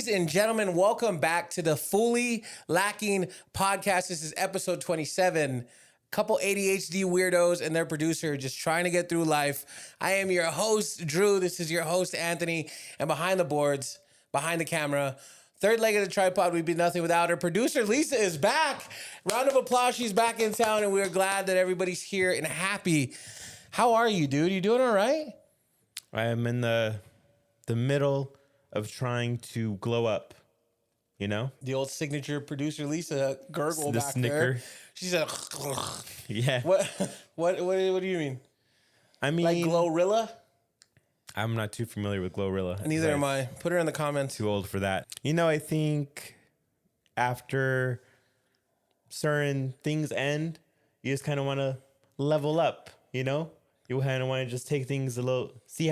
Ladies and gentlemen, welcome back to the Fully Lacking podcast. This is episode 27. Couple ADHD weirdos and their producer just trying to get through life. I am your host, Drew. This is your host, Anthony. And behind the boards, behind the camera, third leg of the tripod, we'd be nothing without her. Producer Lisa is back. Round of applause. She's back in town, and we're glad that everybody's here and happy. How are you, dude? You doing all right? I am in the middle of trying to glow up, you know? The old signature producer Lisa gurgle The back snicker. there. She said, Yeah. What do you mean? I mean, Like Glorilla? I'm not too familiar with Glorilla. Neither am I. Put her in the comments. Too old for that. You know, I think after certain things end, you just kind of want to level up, you know? You kind of want to just take things a little, see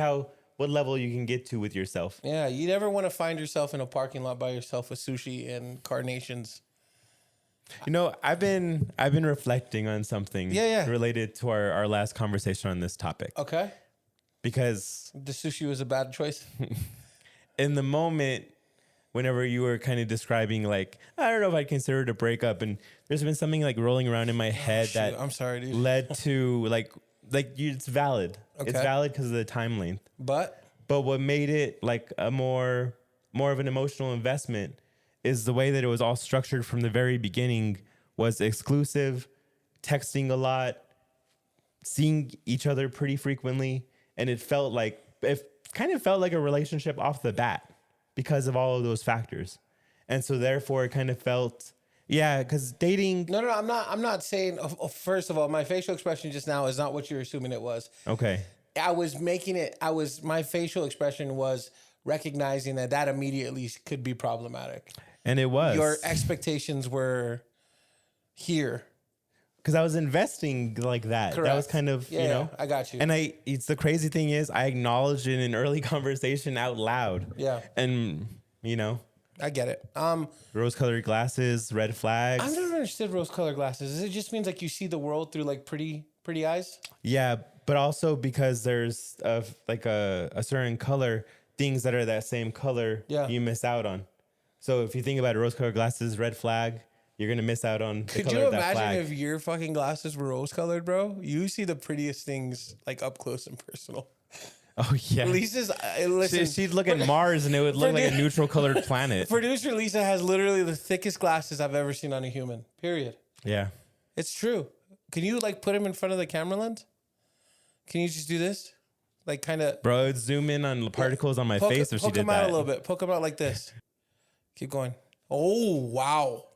what level you can get to with yourself. Yeah, you never want to find yourself in a parking lot by yourself with sushi and carnations. You know, I've been reflecting on something related to our last conversation on this topic. Okay. Because the sushi was a bad choice. In the moment, whenever you were kind of describing, like, I don't know if I'd consider it a breakup, and there's been something like rolling around in my head that I'm sorry, dude. led to it's valid. Okay. It's valid because of the time length. But what made it like a more of an emotional investment is the way that it was all structured from the very beginning was exclusive, texting a lot, seeing each other pretty frequently. And it kind of felt like a relationship off the bat because of all of those factors. And so therefore it kind of felt, because dating. No, I'm not saying, first of all, my facial expression just now is not what you're assuming it was. Okay. My facial expression was recognizing that immediately could be problematic. And it was. Your expectations were here. Because I was investing like that. Correct. That was kind of, you know. I got you. And it's the crazy thing is I acknowledged it in an early conversation out loud. Yeah. And, you know. I get it. Rose-colored glasses, red flags. I've never understood rose-colored glasses. It just means like you see the world through like pretty eyes? Yeah, but also because there's a certain color, things that are that same color, you miss out on. So if you think about it, rose-colored glasses, red flag, you're going to miss out on the color of that flag. Could you imagine if your fucking glasses were rose-colored, bro? You see the prettiest things like up close and personal. Oh, yeah. Lisa's, listen. She'd look at Mars and it would look like a neutral colored planet. Producer Lisa has literally the thickest glasses I've ever seen on a human, period. Yeah. It's true. Can you like put him in front of the camera lens? Can you just do this? Like kind of. Bro, it'd zoom in on the particles on my face if she did that. Poke him out a little bit. Poke him out like this. Keep going. Oh, wow.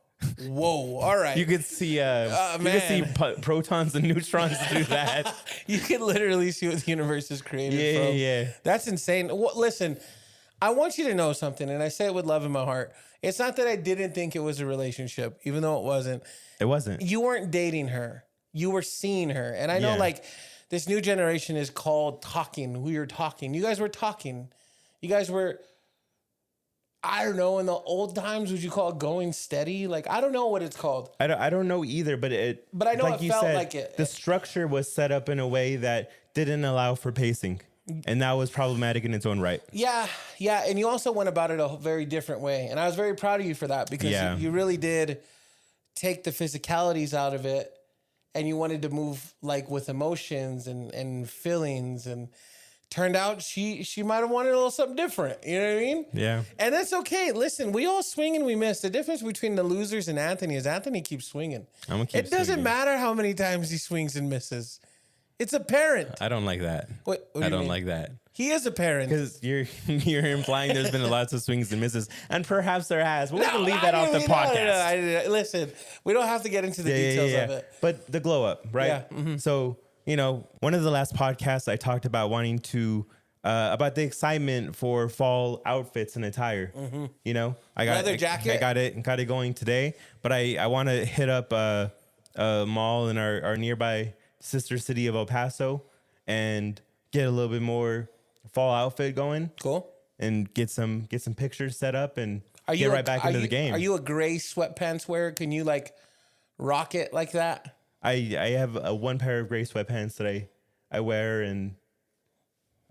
Whoa. All right. You could see protons and neutrons through that. You can literally see what the universe is created from. Yeah. That's insane. Well, listen, I want you to know something, and I say it with love in my heart. It's not that I didn't think it was a relationship, even though it wasn't. It wasn't. You weren't dating her. You were seeing her. And I know like this new generation is called talking. We were talking. You guys were talking. You guys were, I don't know, in the old times, would you call it going steady? Like, I don't know what it's called. I don't know either, but I know like it felt like it. The structure was set up in a way that didn't allow for pacing. And that was problematic in its own right. Yeah. And you also went about it a very different way. And I was very proud of you for that because you really did take the physicalities out of it and you wanted to move like with emotions and feelings, and turned out she might have wanted a little something different. You know what I mean? Yeah. And that's okay. Listen, we all swing and we miss. The difference between the losers and Anthony is Anthony keeps swinging. I'm gonna keep It doesn't matter how many times he swings and misses. It's apparent. I don't like that. What I don't like that. He is apparent. Because you're implying there's been lots of swings and misses, and perhaps there has. But we can leave that off the podcast. No. Listen, we don't have to get into the details of it. But the glow up, right? Yeah. Mm-hmm. So, you know, one of the last podcasts I talked about wanting to about the excitement for fall outfits and attire. Mm-hmm. You know, I got leather jacket. I got it going today. But I want to hit up a mall in our nearby sister city of El Paso and get a little bit more fall outfit going. Cool. And get some pictures set up and get right back into the game. Are you a gray sweatpants wearer? Can you like rock it like that? I have one pair of gray sweatpants that I wear, and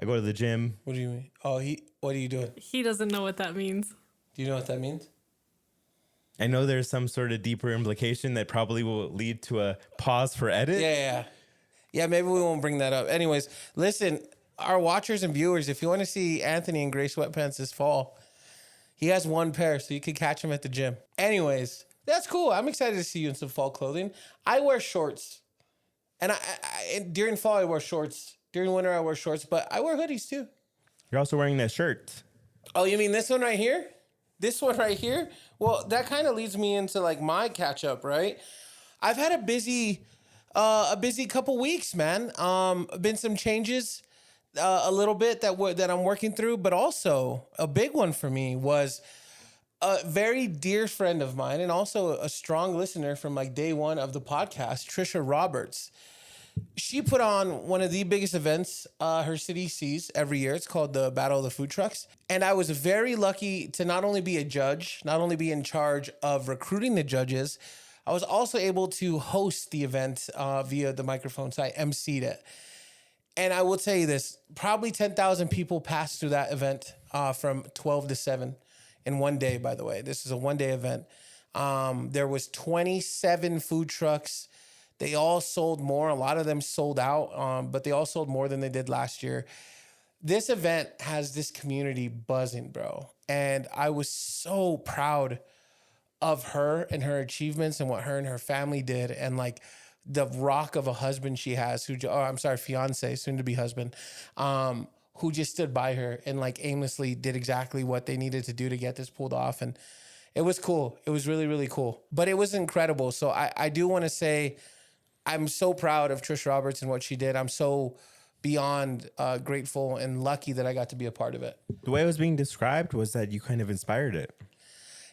I go to the gym. What do you mean? Oh, what are you doing? He doesn't know what that means. Do you know what that means? I know there's some sort of deeper implication that probably will lead to a pause for edit. Yeah, maybe we won't bring that up. Anyways, listen, our watchers and viewers, if you want to see Anthony in gray sweatpants this fall, he has one pair, so you can catch him at the gym. Anyways, that's cool. I'm excited to see you in some fall clothing. I wear shorts. And during fall, I wear shorts. During winter, I wear shorts, but I wear hoodies too. You're also wearing that shirt. Oh, you mean this one right here? This one right here? Well, that kind of leads me into like my catch up, right? I've had a busy couple weeks, man. Been some changes, a little bit that I'm working through, but also a big one for me was a very dear friend of mine and also a strong listener from like day one of the podcast, Trisha Roberts. She put on one of the biggest events her city sees every year. It's called the Battle of the Food Trucks. And I was very lucky to not only be a judge, not only be in charge of recruiting the judges, I was also able to host the event via the microphone. So I emceed it. And I will tell you this, probably 10,000 people passed through that event from 12 to 7 in one day, by the way. This is a one-day event. There was 27 food trucks. They all sold more. A lot of them sold out, but they all sold more than they did last year. This event has this community buzzing, bro. And I was so proud of her and her achievements and what her and her family did. And like the rock of a husband she has, fiance, soon to be husband, who just stood by her and like aimlessly did exactly what they needed to do to get this pulled off. And it was cool. It was really, really cool, but it was incredible. So I do want to say, I'm so proud of Trish Roberts and what she did. I'm so beyond grateful and lucky that I got to be a part of it. The way it was being described was that you kind of inspired it.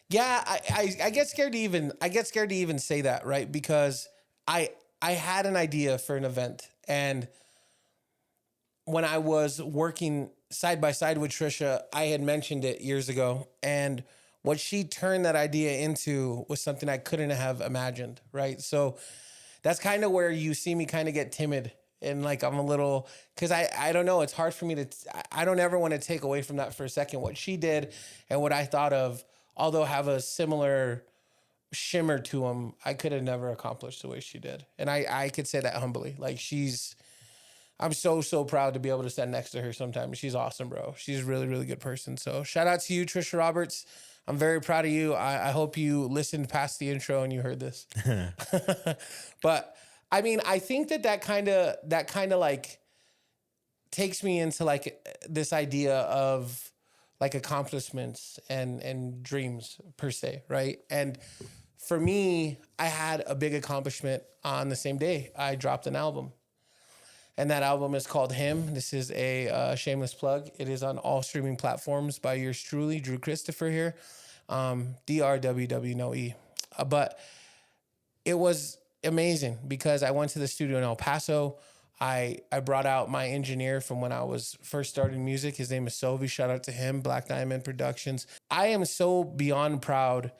Yeah, I get scared to even say that, right? Because I had an idea for an event, and when I was working side by side with Trisha, I had mentioned it years ago, and what she turned that idea into was something I couldn't have imagined, right? So that's kind of where you see me kind of get timid and like I'm a little, because I don't know, it's hard for me to, I don't ever want to take away from that for a second. What she did and what I thought of, although have a similar shimmer to them, I could have never accomplished the way she did. And I could say that humbly. Like I'm so proud to be able to stand next to her sometimes. She's awesome, bro. She's a really, really good person. So shout out to you, Trisha Roberts. I'm very proud of you. I hope you listened past the intro and you heard this. But I mean, I think that kind of like takes me into like this idea of like accomplishments and dreams per se, right? And for me, I had a big accomplishment on the same day. I dropped an album. And that album is called Him. This is a shameless plug. It is on all streaming platforms by yours truly, Drew Christopher here. DRWW, no E. But it was amazing because I went to the studio in El Paso. I brought out my engineer from when I was first starting music. His name is Sovi. Shout out to him, Black Diamond Productions. I am so beyond proud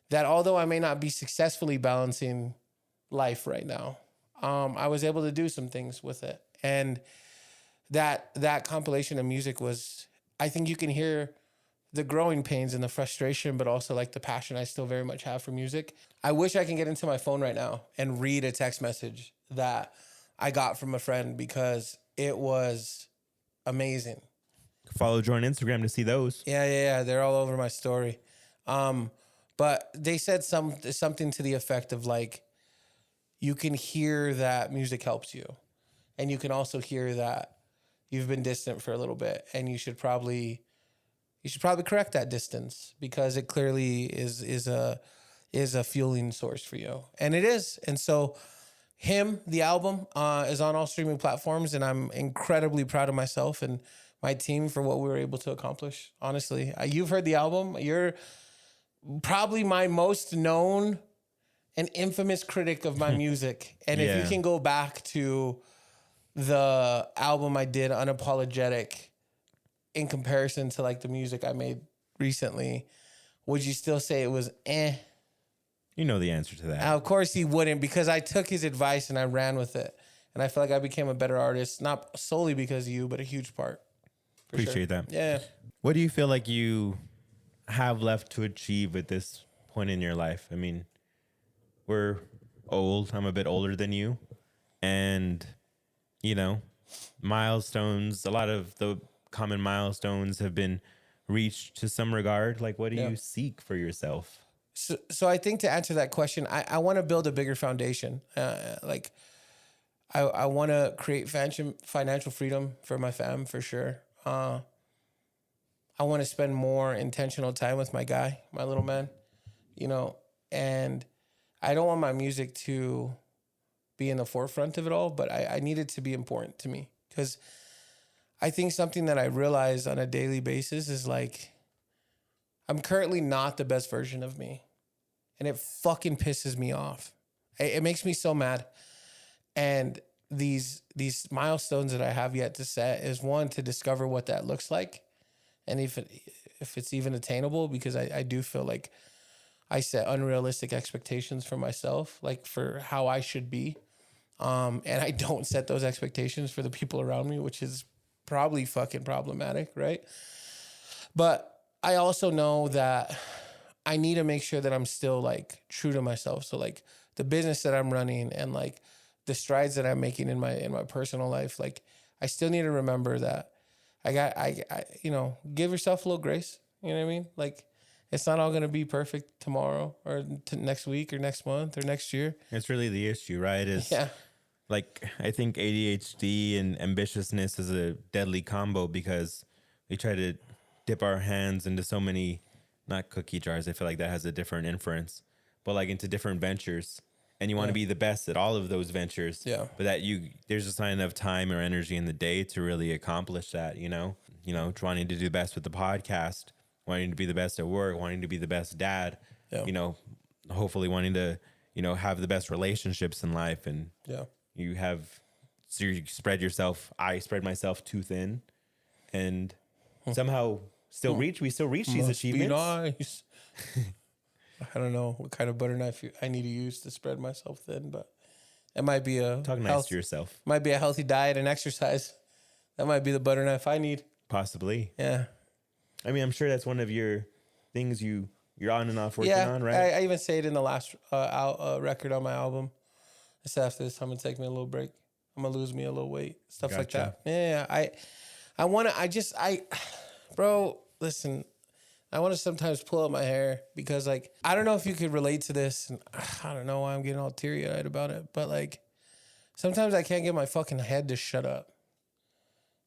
that although I may not be successfully balancing life right now, I was able to do some things with it. And that compilation of music was, I think you can hear the growing pains and the frustration, but also like the passion I still very much have for music. I wish I can get into my phone right now and read a text message that I got from a friend because it was amazing. Follow Joe on Instagram to see those. Yeah. They're all over my story. But they said something to the effect of like, you can hear that music helps you. And you can also hear that you've been distant for a little bit and you should probably correct that distance because it clearly is a fueling source for you. And it is. And so Him, the album, is on all streaming platforms, and I'm incredibly proud of myself and my team for what we were able to accomplish. Honestly, you've heard the album. You're probably my most known and infamous critic of my music. And if you can go back to the album I did, Unapologetic, in comparison to like the music I made recently, would you still say it was eh? You know the answer to that. Of course he wouldn't, because I took his advice and I ran with it. And I feel like I became a better artist, not solely because of you, but a huge part. Appreciate that. Yeah. What do you feel like have left to achieve at this point in your life? I mean, we're old. I'm a bit older than you. And, you know, milestones, a lot of the common milestones have been reached to some regard. Like, what do you seek for yourself? So I think to answer that question, I want to build a bigger foundation. I want to create financial freedom for my fam, for sure. I want to spend more intentional time with my guy, my little man, you know, and I don't want my music to be in the forefront of it all, but I need it to be important to me, because I think something that I realize on a daily basis is like, I'm currently not the best version of me, and it fucking pisses me off. It makes me so mad. And these milestones that I have yet to set is, one, to discover what that looks like, and if it's even attainable, because I do feel like I set unrealistic expectations for myself, like for how I should be. And I don't set those expectations for the people around me, which is probably fucking problematic, right? But I also know that I need to make sure that I'm still like true to myself. So like the business that I'm running and like the strides that I'm making in my personal life, like I still need to remember that I you know, give yourself a little grace. You know what I mean? Like, it's not all going to be perfect tomorrow or next week or next month or next year. It's really the issue, right? Like, I think ADHD and ambitiousness is a deadly combo, because we try to dip our hands into so many, not cookie jars, I feel like that has a different inference, but like into different ventures. And you want to be the best at all of those ventures. Yeah. But there's just not enough time or energy in the day to really accomplish that, you know? You know, wanting to do the best with the podcast, wanting to be the best at work, wanting to be the best dad, you know, hopefully wanting to, you know, have the best relationships in life. And so you spread yourself, I spread myself too thin, and somehow we still reach these achievements. Be nice. I don't know what kind of butter knife I need to use to spread myself thin, but it might be nice to yourself. Might be a healthy diet and exercise. That might be the butter knife I need. Possibly. Yeah. I mean, I'm sure that's one of your things you're on and off working on, right? I even say it in the last record on my album. I said after this, I'm going to take me a little break. I'm going to lose me a little weight. Stuff like that. Yeah. Bro, listen, I want to sometimes pull out my hair, because like, I don't know if you could relate to this. And I don't know why I'm getting all teary-eyed about it, but like, sometimes I can't get my fucking head to shut up.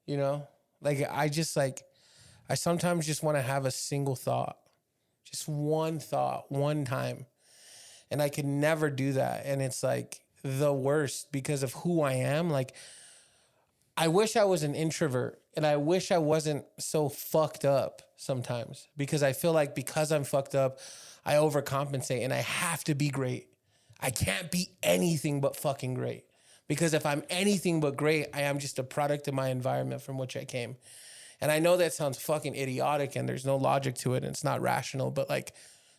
You know? Like, I sometimes just want to have a single thought. Just one thought, one time. And I could never do that. And it's like the worst because of who I am. Like, I wish I was an introvert, and I wish I wasn't so fucked up sometimes, because I feel like because I'm fucked up, I overcompensate and I have to be great. I can't be anything but fucking great, because if I'm anything but great, I am just a product of my environment from which I came. And I know that sounds fucking idiotic and there's no logic to it and it's not rational, but like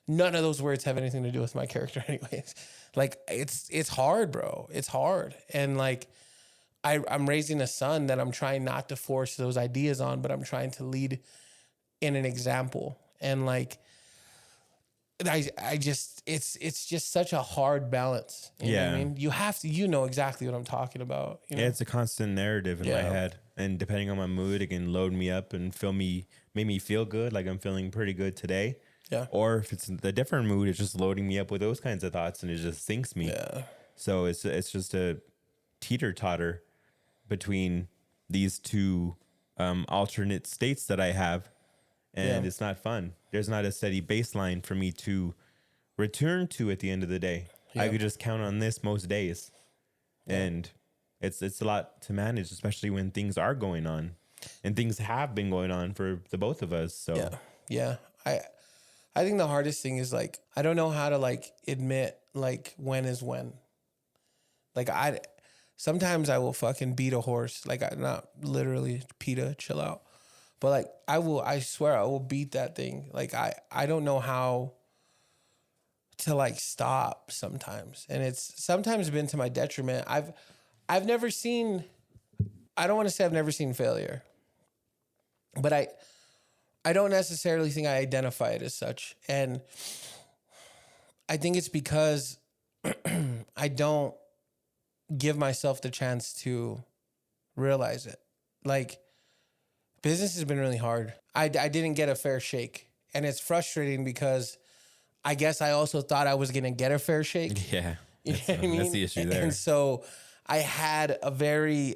none of those words have anything to do with my character anyways. Like it's hard, bro. It's hard. And like, I'm raising a son that I'm trying not to force those ideas on, but I'm trying to lead in an example. And like, I just, it's just such a hard balance. You know what I mean? You have to, you know exactly what I'm talking about. You know? Yeah, it's a constant narrative in my head. And depending on my mood, it can load me up and make me feel good. Like I'm feeling pretty good today. Yeah. Or if it's a different mood, it's just loading me up with those kinds of thoughts and it just sinks me. Yeah. So it's just a teeter-totter between these two alternate states that I have. And it's not fun. There's not a steady baseline for me to return to at the end of the day. Yeah. I could just count on this most days. Yeah. And it's a lot to manage, especially when things are going on. And things have been going on for the both of us. So yeah. I think the hardest thing is like, I don't know how to like admit like when is when. Like sometimes I will fucking beat a horse. Like not literally PETA, chill out. But like I swear I will beat that thing. Like I don't know how to like stop sometimes. And it's sometimes been to my detriment. I've never seen, I don't want to say I've never seen failure. But I don't necessarily think I identify it as such. And I think it's because I don't give myself the chance to realize it. Like, business has been really hard. I didn't get a fair shake. And it's frustrating because I guess I also thought I was going to get a fair shake. Yeah. You know what I mean? That's the issue there. And so I had a very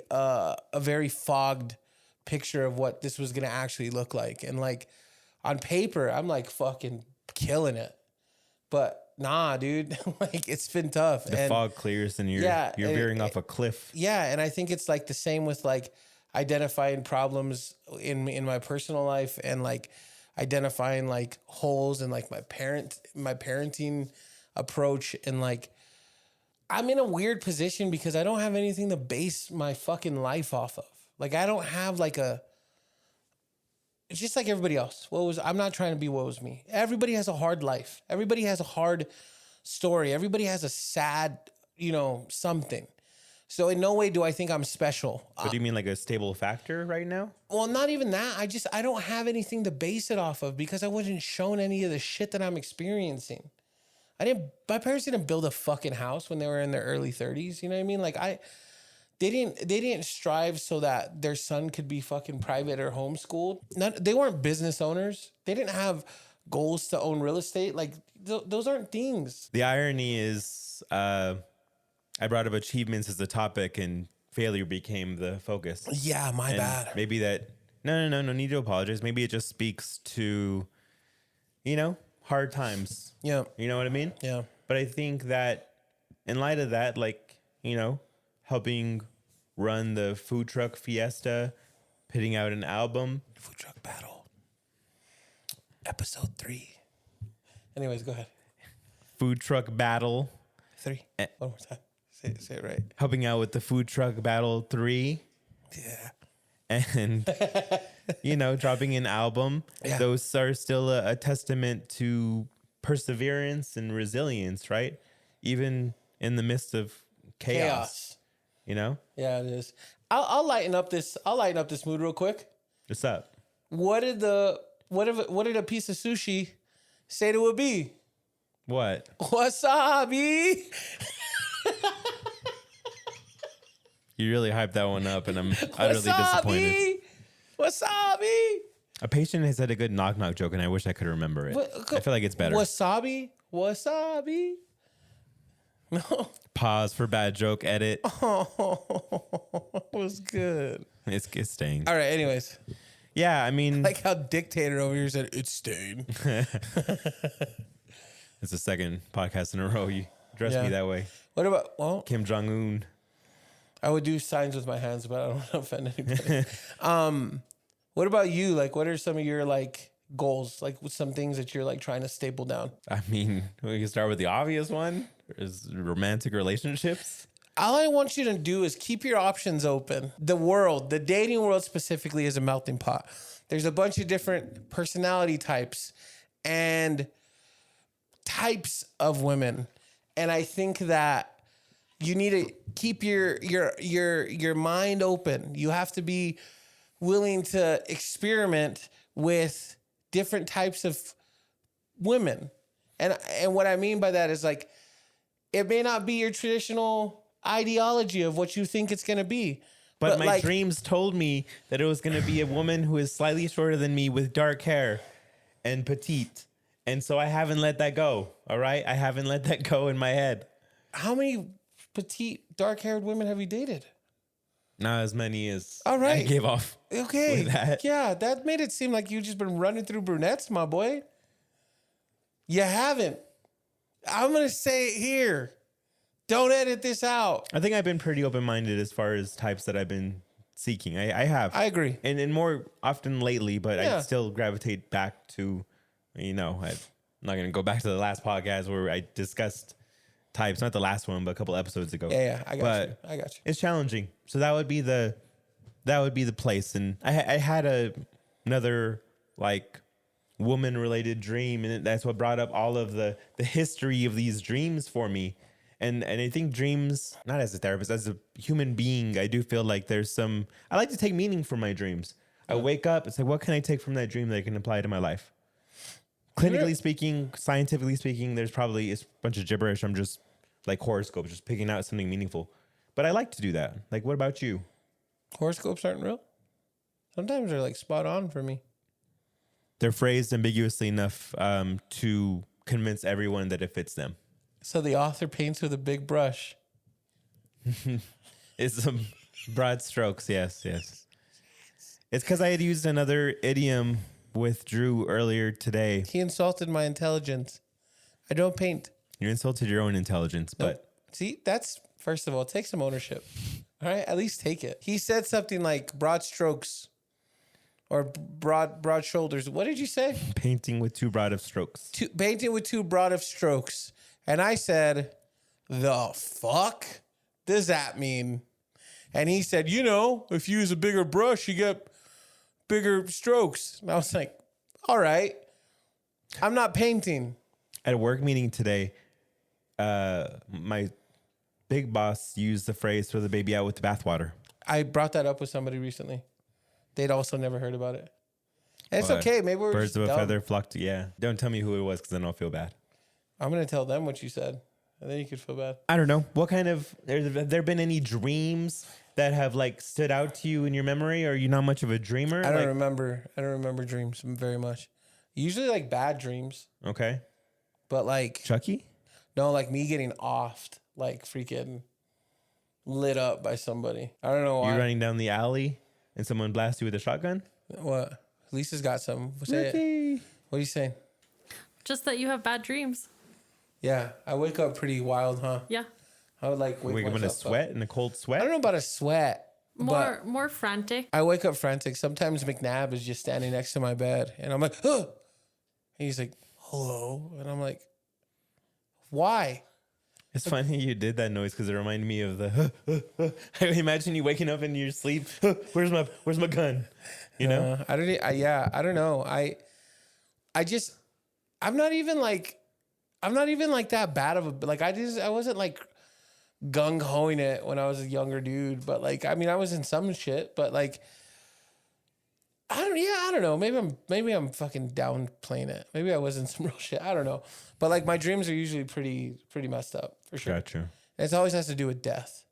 fogged picture of what this was going to actually look like. And like on paper, I'm like fucking killing it. But nah, dude, like it's been tough. The fog clears and you're veering off a cliff. Yeah. And I think it's like the same with like identifying problems in my personal life and like identifying like holes in like my parenting approach. And like, I'm in a weird position because I don't have anything to base my fucking life off of. Like, I don't have like it's just like everybody else. I'm not trying to be woes me. Everybody has a hard life. Everybody has a hard story. Everybody has a sad, something. So in no way do I think I'm special. What do you mean, like a stable factor right now? Well, not even that. I don't have anything to base it off of because I wasn't shown any of the shit that I'm experiencing. My parents didn't build a fucking house when they were in their early 30s. You know what I mean? Like they didn't strive so that their son could be fucking private or homeschooled. They weren't business owners. They didn't have goals to own real estate. Like those aren't things. The irony is, I brought up achievements as a topic and failure became the focus. Yeah, my bad. Maybe that, no need to apologize. Maybe it just speaks to, hard times. Yeah. You know what I mean? Yeah. But I think that in light of that, like, helping run the food truck fiesta, putting out an album. Food truck battle. Episode 3. Anyways, go ahead. Food truck battle. 3. One more time. Say it right. Helping out with the food truck battle 3. Yeah. And, dropping an album. Yeah. Those are still a testament to perseverance and resilience, right? Even in the midst of chaos. Yeah, it is. I'll lighten up this mood real quick. What's up? What did a piece of sushi say to a bee? What? Wasabi. You really hyped that one up, and I'm utterly disappointed. Wasabi. A patient has had a good knock-knock joke, and I wish I could remember it. I feel like it's better. Wasabi. No. Pause for bad joke. Edit. Oh, it was good. It's staying. All right. Anyways. Yeah, I mean, like how Dictator over here said it's staying. It's the second podcast in a row you addressed me that way. What about Kim Jong-un? I would do signs with my hands, but I don't want to offend anybody. What about you? Like, what are some of your like goals? Like, with some things that you're like trying to staple down? I mean, we can start with the obvious one. Is romantic relationships. All I want you to do is keep your options open. The dating world specifically is a melting pot. There's a bunch of different personality types and types of women. And I think that you need to keep your mind open. You have to be willing to experiment with different types of women. And what I mean by that is like, it may not be your traditional ideology of what you think it's going to be. But my dreams told me that it was going to be a woman who is slightly shorter than me with dark hair and petite. And so I haven't let that go. All right. I haven't let that go in my head. How many petite, dark-haired women have you dated? Not as many as all right. I gave off. Okay. With that. Yeah, that made it seem like you've just been running through brunettes, my boy. You haven't. I'm going to say it here. Don't edit this out. I think I've been pretty open-minded as far as types that I've been seeking. I have. I agree. And more often lately, but I still gravitate back to, I'm not going to go back to the last podcast where I discussed types, not the last one, but a couple episodes ago. Yeah, I got you. It's challenging. So that would be the place. And I had another like woman-related dream, and that's what brought up all of the history of these dreams for me. And I think dreams, not as a therapist, as a human being, I do feel like I like to take meaning from my dreams. I wake up. It's like, what can I take from that dream that I can apply to my life? Clinically speaking, scientifically speaking, there's probably a bunch of gibberish. I'm just like horoscopes, just picking out something meaningful. But I like to do that. Like, what about you? Horoscopes aren't real? Sometimes they're like spot on for me. They're phrased ambiguously enough to convince everyone that it fits them. So the author paints with a big brush. It's some broad strokes. Yes. It's because I had used another idiom with Drew earlier today. He insulted my intelligence. I don't paint. You insulted your own intelligence, but see, that's first of all, take some ownership. All right, at least take it. He said something like broad strokes or broad shoulders. What did you say? Painting with too broad of strokes. Painting with too broad of strokes. And I said, the fuck does that mean? And he said, if you use a bigger brush, you get bigger strokes. And I was like, all right, I'm not painting. At a work meeting today, my big boss used the phrase throw the baby out with the bathwater. I brought that up with somebody recently. They'd also never heard about it. And it's okay. Maybe we're birds just of a dumb. feather flock to, yeah. Don't tell me who it was because then I'll feel bad. I'm going to tell them what you said. And then you could feel bad. I don't know. What kind of, have there been any dreams that have like stood out to you in your memory? Or are you not much of a dreamer? I don't remember dreams very much. Usually like bad dreams. Okay. But like. Chucky? No, like me getting offed. Like freaking lit up by somebody. I don't know why. You running down the alley and someone blasts you with a shotgun? What? Lisa's got some. Say it. What are you saying? Just that you have bad dreams. Yeah, I wake up pretty wild, huh? Yeah. I would like wake up in a sweat, in a cold sweat? I don't know about a sweat. More frantic. I wake up frantic. Sometimes McNabb is just standing next to my bed, and I'm like, oh. And he's like, hello. And I'm like, why? It's funny you did that noise because it reminded me of the. I imagine you waking up in your sleep. Where's my gun? You know? I don't know. I'm not even like that bad of a, like I wasn't like gung hoing it when I was a younger dude, but like I mean I was in some shit, but like I don't know. Maybe I'm fucking downplaying it. Maybe I was in some real shit. I don't know. But like my dreams are usually pretty messed up for sure. Gotcha. It always has to do with death.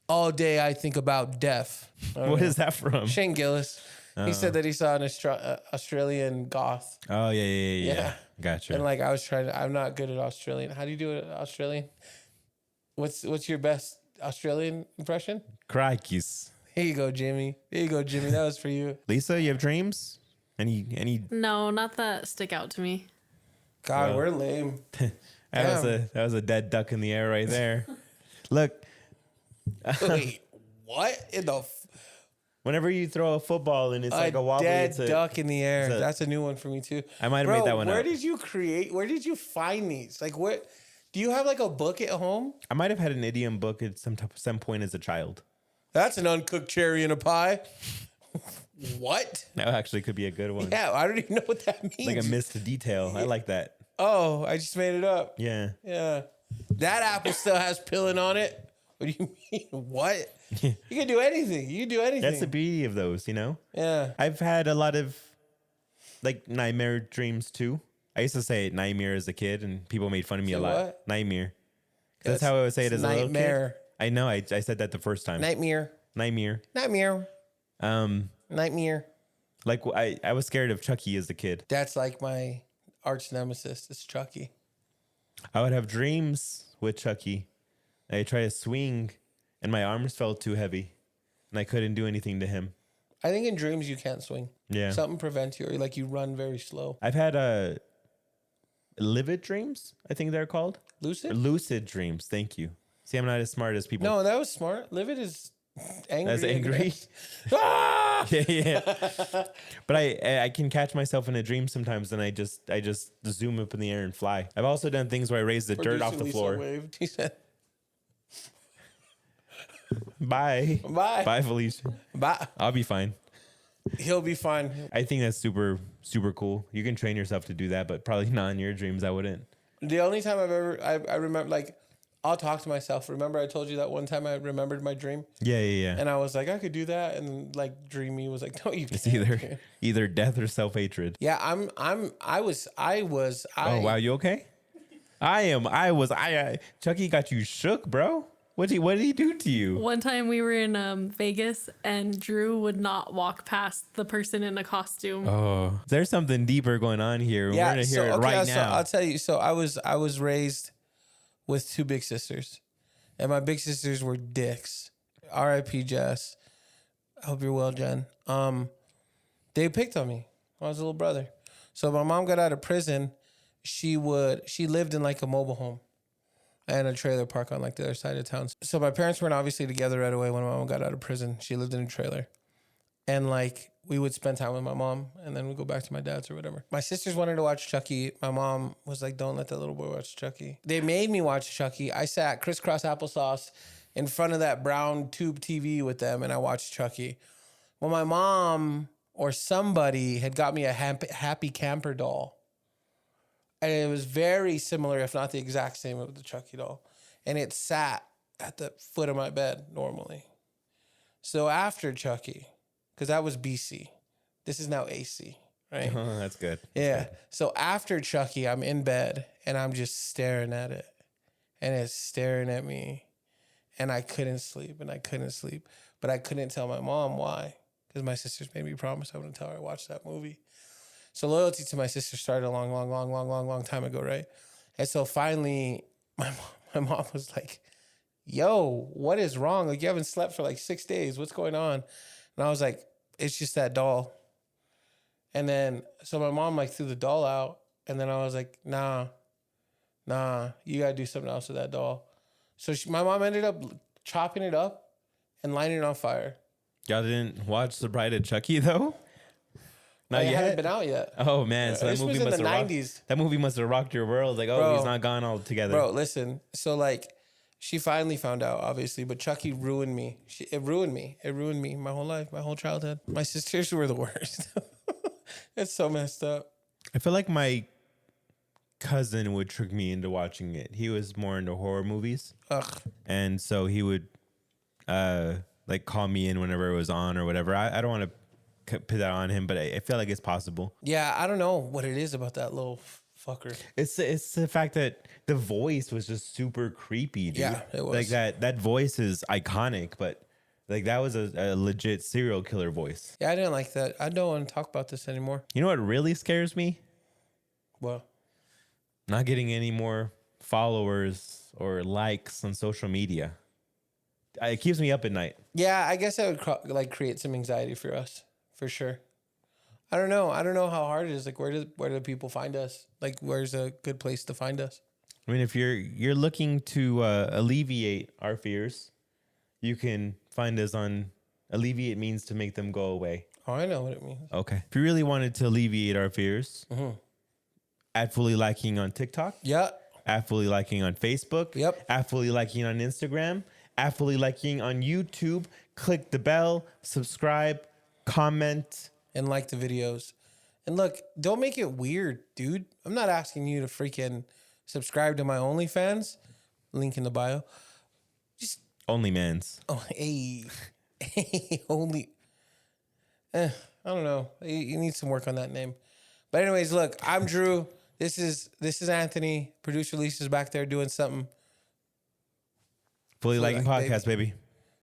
All day I think about death. What is that from? Shane Gillis. He said that he saw an Australian goth. Oh yeah. Gotcha. And like I'm not good at Australian. How do you do it Australian? What's your best Australian impression? Crikeys. Here you go, Jimmy. That was for you. Lisa, you have dreams? Any? No, not that stick out to me. God, we're lame. That was a dead duck in the air right there. Look. Wait, what in the? Whenever you throw a football and it's like a wobbly, dead duck in the air. That's a new one for me too. I might have made that one up. Where did you find these? Like, what? Do you have like a book at home? I might have had an idiom book at some point as a child. That's an uncooked cherry in a pie. What? That actually could be a good one. Yeah, I don't even know what that means. Like a missed detail. I like that. Oh, I just made it up. Yeah. That apple still has peeling on it. What do you mean? What? You can do anything. You can do anything. That's the beauty of those, you know? Yeah. I've had a lot of like nightmare dreams too. I used to say nightmare as a kid and people made fun of me a lot. What? Nightmare. That's how I would say it as a little kid. I know. I said that the first time. Nightmare. Like I was scared of Chucky as a kid. That's like my arch nemesis. It's Chucky. I would have dreams with Chucky. I try to swing and my arms felt too heavy and I couldn't do anything to him. I think in dreams you can't swing. Yeah. Something prevents you or like you run very slow. I've had livid dreams, I think they're called. Lucid dreams. Thank you. See, I'm not as smart as people. No, that was smart. Livid is angry. As angry? Ah! Yeah. But I can catch myself in a dream sometimes and I just zoom up in the air and fly. I've also done things where I raise the dirt off the floor. Waved. He said, Bye, Felicia. Bye. I'll be fine. He'll be fine. I think that's super, super cool. You can train yourself to do that, but probably not in your dreams. I wouldn't. The only time I remember, like, I'll talk to myself. Remember I told you that one time I remembered my dream? Yeah. And I was like, I could do that. And like Dreamy was like, no, you can't. It's either death or self-hatred. Yeah, I was. Oh, wow. You okay? Chucky got you shook, bro. What did he do to you? One time we were in Vegas and Drew would not walk past the person in a costume. Oh, there's something deeper going on here. Yeah, We're going to hear it right so now. I'll tell you. So I was raised with two big sisters. And my big sisters were dicks. R.I.P. Jess. I hope you're well, Jen. They picked on me. I was a little brother. So my mom got out of prison. She lived in like a mobile home and a trailer park on like the other side of town. So my parents weren't obviously together right away when my mom got out of prison. She lived in a trailer. And like we would spend time with my mom and then we'd go back to my dad's or whatever. My sisters wanted to watch Chucky. My mom was like, don't let that little boy watch Chucky. They made me watch Chucky. I sat crisscross applesauce in front of that brown tube TV with them and I watched Chucky. Well, my mom or somebody had got me a happy camper doll. And it was very similar, if not the exact same of the Chucky doll. And it sat at the foot of my bed normally. So after Chucky, because that was BC, this is now AC, right? Oh, that's good. Yeah. So after Chucky, I'm in bed and I'm just staring at it. And it's staring at me. And I couldn't sleep and I couldn't sleep. But I couldn't tell my mom why. Because my sisters made me promise I wouldn't tell her I watched that movie. So loyalty to my sister started a long time ago, right? And so finally, my mom was like, yo, what is wrong? Like, you haven't slept for like 6 days. What's going on? And I was like, it's just that doll. And then, so my mom like threw the doll out. And then I was like, nah, you got to do something else with that doll. So my mom ended up chopping it up and lighting it on fire. Y'all didn't watch The Bride of Chucky, though? Not It yet? hadn't been out yet. Oh, man. So This was in the 90s. That movie must have rocked your world. Like, Bro. he's not gone altogether. Bro, listen. So, like, she finally found out, obviously, but Chucky ruined me. It ruined me. It ruined me my whole life, my whole childhood. My sisters were the worst. It's so messed up. I feel like my cousin would trick me into watching it. He was more into horror movies. Ugh. And so he would, like, call me in whenever it was on or whatever. I don't want to put that on him, but I feel like it's possible. Yeah, I don't know what it is about that little fucker. It's the fact that the voice was just super creepy, dude. Yeah, it was. Like that voice is iconic, but like that was a legit serial killer voice. Yeah, I didn't like that. I don't want to talk about this anymore. You know what really scares me? Well, Not getting any more followers or likes on social media. It keeps me up at night. yeah, I guess that would like create some anxiety for us, for sure. I don't know. I don't know how hard it is. Like, where do people find us? Like, where's a good place to find us? I mean, if you're looking to alleviate our fears, you can find us on alleviate means to make them go away. Oh, I know what it means. Okay. If you really wanted to alleviate our fears, at Fully Liking on TikTok. Yeah. At Fully Liking on Facebook. Yep. At Fully Liking on Instagram. At Fully Liking on YouTube. Click the bell, subscribe, comment. And like the videos. And look, don't make it weird, dude. I'm not asking you to freaking subscribe to my OnlyFans. Link in the bio. Just, Only mans. oh, hey, only. I don't know. You need some work on that name. But anyways, look, I'm Drew. This is Anthony. Producer Lisa's back there doing something. Fully Liking Like, podcast, baby.